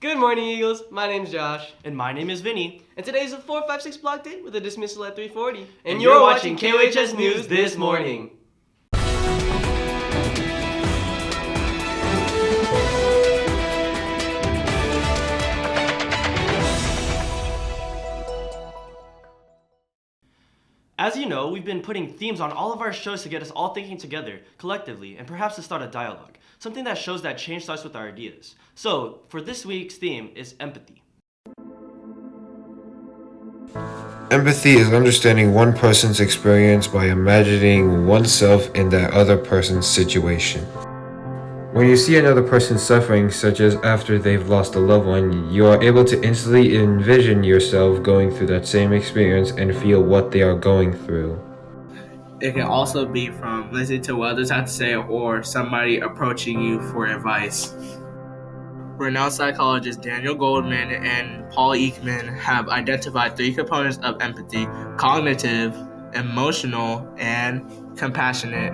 Good morning, Eagles. My name's Josh. And my name is Vinny. And today's a 456 block day with a dismissal at 3:40. And you're watching KOHS News This Morning. As you know, we've been putting themes on all of our shows to get us all thinking together, collectively, and perhaps to start a dialogue. Something that shows that change starts with our ideas. So, for this week's theme is empathy. Empathy is understanding one person's experience by imagining oneself in that other person's situation. When you see another person suffering, such as after they've lost a loved one, you are able to instantly envision yourself going through that same experience and feel what they are going through. It can also be from listening to what others have to say or somebody approaching you for advice. Renowned psychologists Daniel Goldman and Paul Ekman have identified three components of empathy: cognitive, emotional, and compassionate.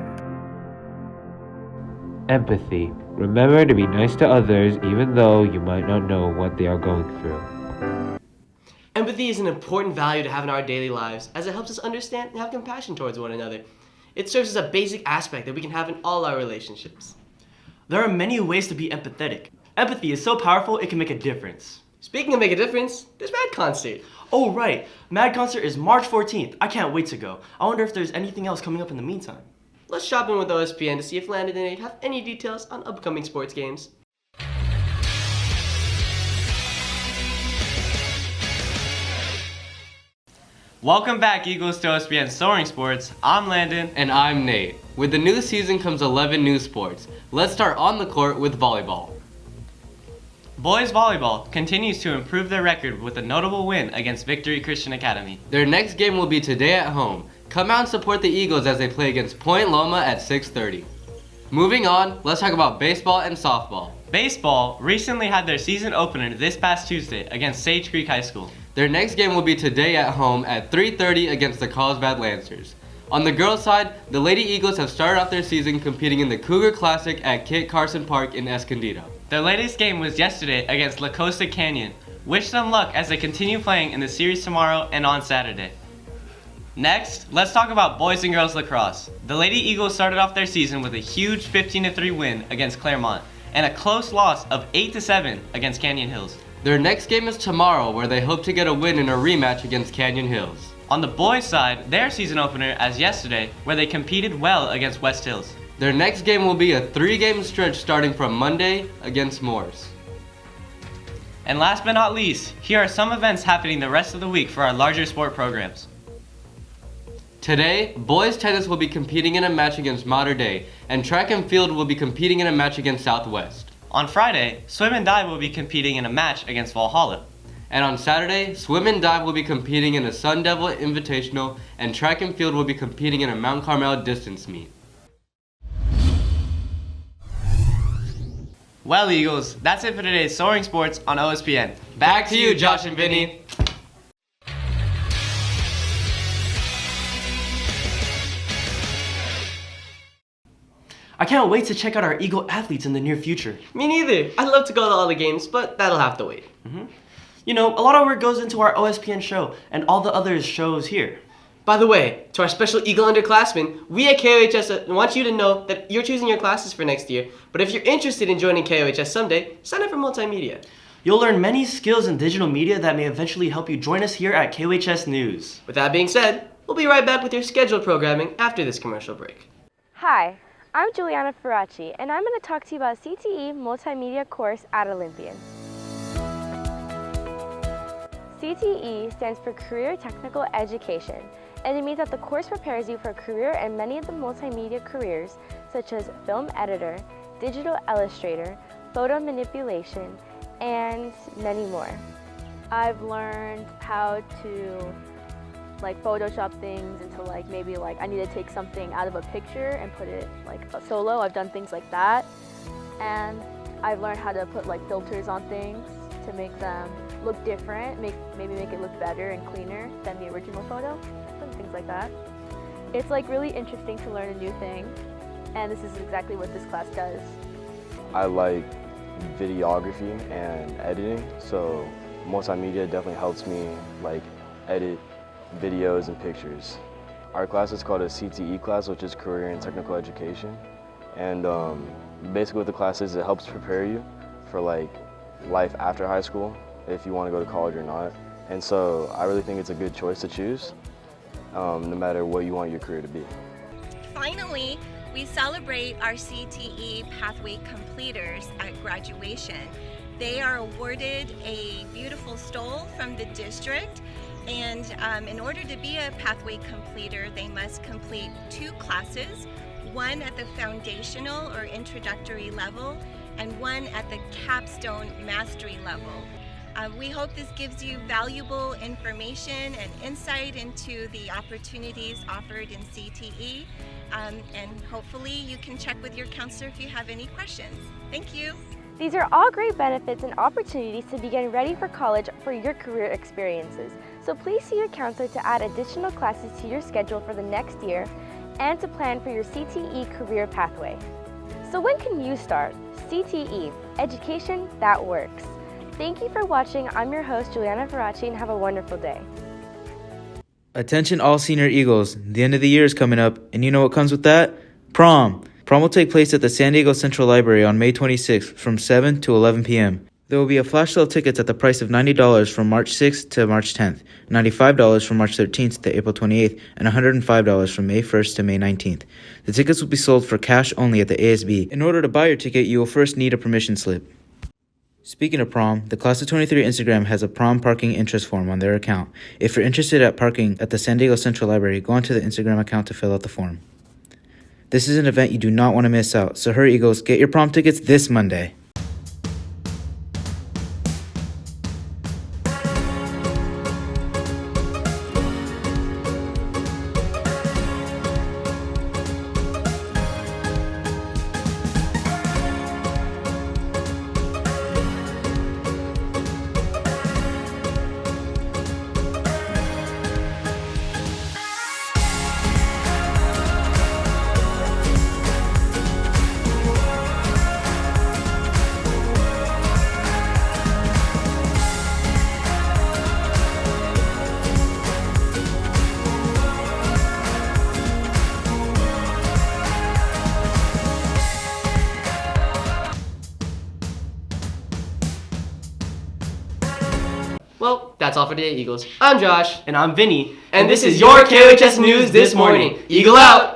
Empathy. Remember to be nice to others even though you might not know what they are going through. Empathy is an important value to have in our daily lives as it helps us understand and have compassion towards one another. It serves as a basic aspect that we can have in all our relationships. There are many ways to be empathetic. Empathy is so powerful it can make a difference. Speaking of make a difference, there's Mad Concert. Oh right, Mad Concert is March 14th. I can't wait to go. I wonder if there's anything else coming up in the meantime. Let's shop in with OSPN to see if Landon and Nate have any details on upcoming sports games. Welcome back, Eagles, to OSPN Soaring Sports. I'm Landon. And I'm Nate. With the new season comes 11 new sports. Let's start on the court with volleyball. Boys volleyball continues to improve their record with a notable win against Victory Christian Academy. Their next game will be today at home. Come out and support the Eagles as they play against Point Loma at 6:30. Moving on, let's talk about baseball and softball. Baseball recently had their season opener this past Tuesday against Sage Creek High School. Their next game will be today at home at 3:30 against the Carlsbad Lancers. On the girls' side, the Lady Eagles have started off their season competing in the Cougar Classic at Kit Carson Park in Escondido. Their latest game was yesterday against La Costa Canyon. Wish them luck as they continue playing in the series tomorrow and on Saturday. Next, let's talk about boys and girls lacrosse. The Lady Eagles started off their season with a huge 15-3 win against Claremont and a close loss of 8-7 against Canyon Hills. Their next game is tomorrow, where they hope to get a win in a rematch against Canyon Hills. On the boys' side, their season opener as yesterday, where they competed well against West Hills. Their next game will be a 3-game stretch starting from Monday against Morse. And last but not least, here are some events happening the rest of the week for our larger sport programs. Today, boys tennis will be competing in a match against Mater Dei, and track and field will be competing in a match against Southwest. On Friday, swim and dive will be competing in a match against Valhalla. And on Saturday, swim and dive will be competing in a Sun Devil Invitational, and track and field will be competing in a Mount Carmel distance meet. Well, Eagles, that's it for today's Soaring Sports on OSPN. Back to you, Josh and Vinny. I can't wait to check out our Eagle athletes in the near future. Me neither. I'd love to go to all the games, but that'll have to wait. You know, a lot of work goes into our OSPN show and all the other shows here. By the way, to our special Eagle underclassmen, we at KOHS want you to know that you're choosing your classes for next year, but if you're interested in joining KOHS someday, sign up for multimedia. You'll learn many skills in digital media that may eventually help you join us here at KOHS News. With that being said, we'll be right back with your scheduled programming after this commercial break. Hi, I'm Juliana Ferracci, and I'm going to talk to you about CTE Multimedia course at Olympian. CTE stands for Career Technical Education, and it means that the course prepares you for a career in many of the multimedia careers, such as film editor, digital illustrator, photo manipulation, and many more. I've learned how to Photoshop things into maybe I need to take something out of a picture and put it a solo. I've done things like that. And I've learned how to put filters on things to make them look different, maybe make it look better and cleaner than the original photo, and things like that. It's really interesting to learn a new thing, and this is exactly what this class does. I like videography and editing, so multimedia definitely helps me like edit videos and pictures. Our class is called a CTE class, which is Career and Technical Education, and basically what the class is, it helps prepare you for like life after high school, if you want to go to college or not. And so I really think it's a good choice to choose, no matter what you want your career to be. Finally, we celebrate our CTE pathway completers at graduation. They are awarded a beautiful stole from the district, and in order to be a pathway completer, they must complete 2 classes, one at the foundational or introductory level, and one at the capstone mastery level. We hope this gives you valuable information and insight into the opportunities offered in CTE, and hopefully you can check with your counselor if you have any questions. Thank you. These are all great benefits and opportunities to begin ready for college for your career experiences. So please see your counselor to add additional classes to your schedule for the next year and to plan for your CTE career pathway. So when can you start? CTE, education that works. Thank you for watching. I'm your host, Juliana Faraci, and have a wonderful day. Attention all senior Eagles, the end of the year is coming up, and you know what comes with that? Prom. Prom will take place at the San Diego Central Library on May 26th from 7 to 11 p.m. There will be a flash sale of tickets at the price of $90 from March 6th to March 10th, $95 from March 13th to April 28th, and $105 from May 1st to May 19th. The tickets will be sold for cash only at the ASB. In order to buy your ticket, you will first need a permission slip. Speaking of prom, the Class of 23 Instagram has a prom parking interest form on their account. If you're interested at parking at the San Diego Central Library, go onto the Instagram account to fill out the form. This is an event you do not want to miss out, so hurry Eagles, get your prom tickets this Monday. Well, that's all for today, Eagles. I'm Josh. And I'm Vinny. And this is your KOHS News This Morning. Eagle out!